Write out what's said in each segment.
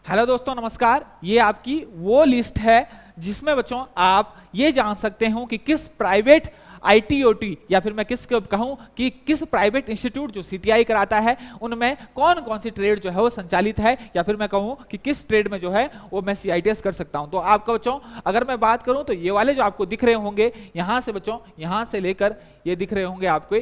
Hello दोस्तों, नमस्कार। ये आपकी वो लिस्ट है जिसमें बच्चों आप ये जान सकते हो कि किस प्राइवेट आईटीओटी या फिर मैं किस कहूं कि किस प्राइवेट इंस्टीट्यूट जो सीटीआई कराता है उनमें कौन कौन सी ट्रेड जो है वो संचालित है, या फिर मैं कहूं कि किस ट्रेड में जो है वो मैं सीआईटीएस कर सकता हूं। तो आपका बच्चों अगर मैं बात करूं तो ये वाले जो आपको दिख रहे होंगे यहां से बच्चों, यहां से लेकर ये दिख रहे होंगे आपको,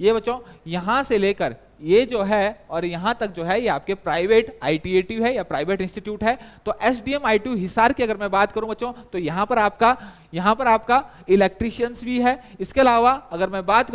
ये बच्चों यहां से लेकर ये जो है और यहां तक जो है ये आपके प्राइवेट आईटीएटी है या प्राइवेट इंस्टीट्यूट है। तो एसडीएम आई हिसार की अगर मैं बात करूं बच्चों तो यहां पर आपका इलेक्ट्रीशियंस भी है। इसके अलावा अगर मैं बात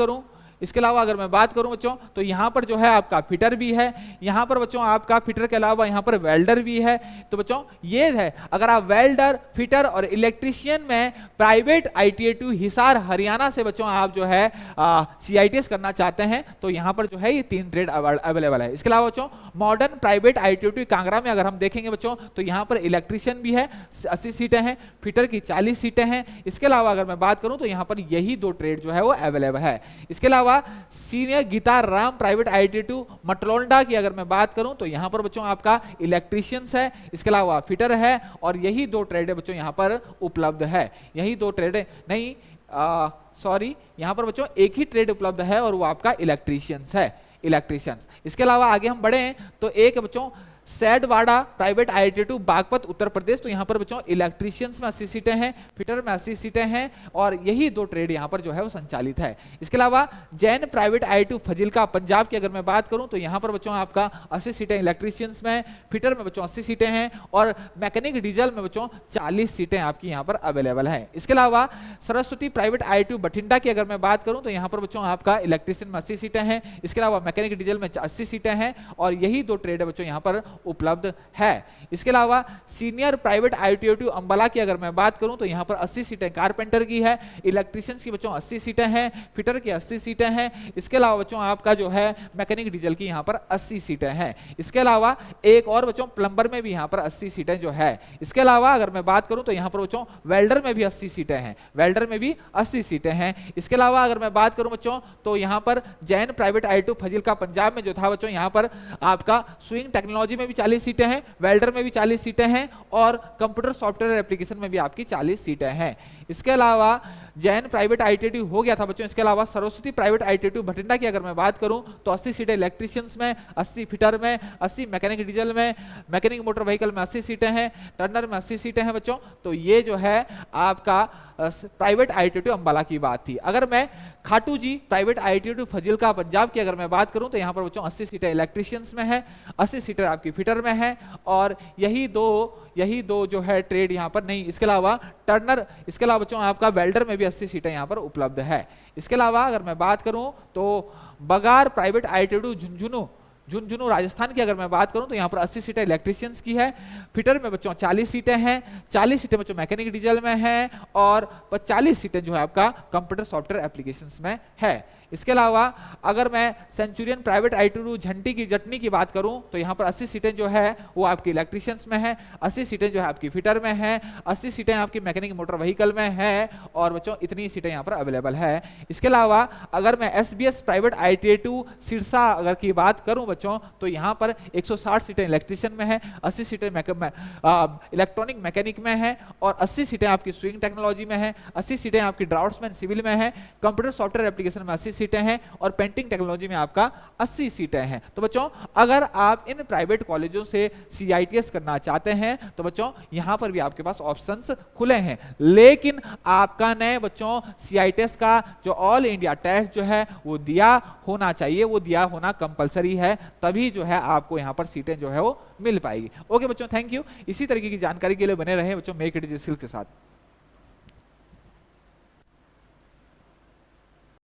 करूं बच्चों तो यहां पर जो है आपका फिटर भी है। यहां पर बच्चों आपका फिटर के अलावा यहां पर वेल्डर भी है। तो बच्चों ये है, अगर आप वेल्डर, फिटर और इलेक्ट्रीशियन में प्राइवेट आईटीएटी हिसार हरियाणा से बच्चों आप जो है सीआईटीएस करना चाहते हैं तो यहां पर जो है ये 3 ट्रेड अवेलेबल है। इसके अलावा बच्चों मॉडर्न प्राइवेट आईटीएटी कांगड़ा में अगर हम देखेंगे बच्चों तो यहां पर इलेक्ट्रीशियन भी है, 80 सीटें हैं, फिटर की 40 सीटें हैं। इसके अलावा अगर मैं बात करूं तो यहां पर यही 2 ट्रेड जो है वो अवेलेबल है। इसके अलावा senior Geeta Ram private ITAT Matlonda की अगर मैं बात करूं तो यहां पर बच्चों आपका इलेक्ट्रीशियंस है, इसके अलावा फिटर है, और यही 2 ट्रेड है बच्चों यहां पर उपलब्ध है। यही 2 ट्रेड नहीं, सॉरी, यहां पर बच्चों एक ही ट्रेड उपलब्ध है और वो आपका इलेक्ट्रीशियंस है, इलेक्ट्रीशियंस। इसके अलावा आगे हम बढ़े तो एक बच्चों सैडवाड़ा प्राइवेट आईटीएटी बागपत उत्तर प्रदेश, तो यहां पर बच्चों इलेक्ट्रीशियंस में 80 सीटें हैं, फिटर में 80 सीटें हैं, और यही 2 ट्रेड यहां पर जो है वो संचालित है। इसके अलावा जैन प्राइवेट आईटीएटी फजिल्का पंजाब की अगर मैं बात करूं तो यहां पर बच्चों आपका 80 सीटें इलेक्ट्रीशियंस में, फिटर में बच्चों 80 सीटें हैं, और मैकेनिक डीजल में बच्चों 40 सीटें आपकी यहां पर अवेलेबल है। इसके अलावा सरस्वती प्राइवेट आईटीएटी बठिंडा की अगर मैं बात करूं तो यहां पर बच्चों आपका इलेक्ट्रीशियन में 80 सीटें हैं, इसके अलावा मैकेनिक डीजल में 80 सीटें हैं, और यही 2 ट्रेड है बच्चों यहां पर उपलब्ध है। इसके अलावा सीनियर प्राइवेट आईटीएटी अंबाला की अगर मैं बात करूं तो यहां पर 80 सीटें कारपेंटर की है, इलेक्ट्रीशियंस की बच्चों 80 सीटें हैं, फिटर की 80 सीटें हैं। इसके अलावा बच्चों आपका जो है मैकेनिक डीजल की यहां पर 80 सीटें हैं। इसके अलावा एक और बच्चों प्लम्बर में भी यहां पर 80 सीटें जो है। इसके अलावा अगर मैं बात करूं तो यहां पर बच्चों वेल्डर में भी 80 सीटें हैं, वेल्डर में भी 80 सीटें हैं। इसके अलावा अगर मैं बात करूं बच्चों तो यहां पर जैन प्राइवेट आईटीएटी फजिल्का पंजाब में जो था बच्चों यहां पर आपका स्विंग टेक्नोलॉजी में भी 40 सीटें हैं, वेल्डर में भी 40 सीटें हैं, और कंप्यूटर सॉफ्टवेयर एप्लीकेशन में भी आपकी 40 सीटें हैं। इसके अलावा जैन प्राइवेट आईटीएटी हो गया था बच्चों। इसके अलावा सरस्वती प्राइवेट आईटीएटी बठिंडा की अगर मैं बात करूं तो 80 सीटें इलेक्ट्रीशियंस में, 80 फिटर में, 80 मैकेनिक डीजल में, मैकेनिक मोटर व्हीकल में 80 सीटें हैं, टर्नर में 80 सीटें हैं बच्चों। तो ये जो है आपका प्राइवेट आईटीएटी अंबाला की बात थी। अगर मैं खाटू जी प्राइवेट आईटीएटी फजिल्का पंजाब की अगर मैं बात करूं तो यहां पर बच्चों 80 सीटें इलेक्ट्रीशियंस में है, 80 सीटें आपकी फिटर में है, और यही दो जो है ट्रेड यहां पर नहीं। इसके अलावा टर्नर, इसके अलावा बच्चों आपका वेल्डर में भी 80 सीटें यहां पर उपलब्ध है। इसके अलावा अगर मैं बात करूं तो बगार प्राइवेट आईटीएटी झुंझुनू राजस्थान की अगर मैं बात करूं तो यहां पर 80 सीटें इलेक्ट्रीशियंस की है, फिटर में बच्चों 40 सीटें हैं, 40 सीटें बच्चों मैकेनिक डीजल में हैं, और 40 सीटें जो है आपका कंप्यूटर सॉफ्टवेयर एप्लीकेशंस में है। इसके अलावा अगर मैं सेंचुरियन प्राइवेट आईटीएटी झंटी की जटनी की बात करूं तो यहां पर 80 सीटें जो है वो आपकी इलेक्ट्रीशियंस में है, 80 सीटें जो है आपकी फिटर में है, 80 सीटें आपकी मैकेनिक मोटर व्हीकल में है, और बच्चों इतनी सीटें यहां पर अवेलेबल है। इसके अलावा अगर मैं एसबीएस प्राइवेट आईटीएटी सिरसा अगर की बात करूं बच्चों तो यहां पर 160 सीटें इलेक्ट्रीशियन में है, 80 सीटें इलेक्ट्रॉनिक मैकेनिक में है, और 80 सीटें आपकी स्विंग टेक्नोलॉजी में है, 80 सीटें आपकी ड्राफ्ट्समैन सिविल में है, कंप्यूटर सॉफ्टवेयर एप्लीकेशन में 80 सीटें हैं, और पेंटिंग टेक्नोलॉजी में आपका 80 सीटें हैं। तो बच्चों अगर आप इन प्राइवेट कॉलेजों से सीआईटीएस करना चाहते हैं तो बच्चों यहां पर भी आपके पास ऑप्शंस खुले हैं, लेकिन आपका नए बच्चों सीआईटीएस का जो ऑल इंडिया टेस्ट जो है वो दिया होना चाहिए, वो दिया होना कंपलसरी है, तभी जो है आपको यहां पर सीटें जो है वो मिल पाएगी। ओके बच्चों, थैंक यू। इसी तरीके की जानकारी के लिए बने रहे बच्चों मेक इट इजी स्किल्स के साथ।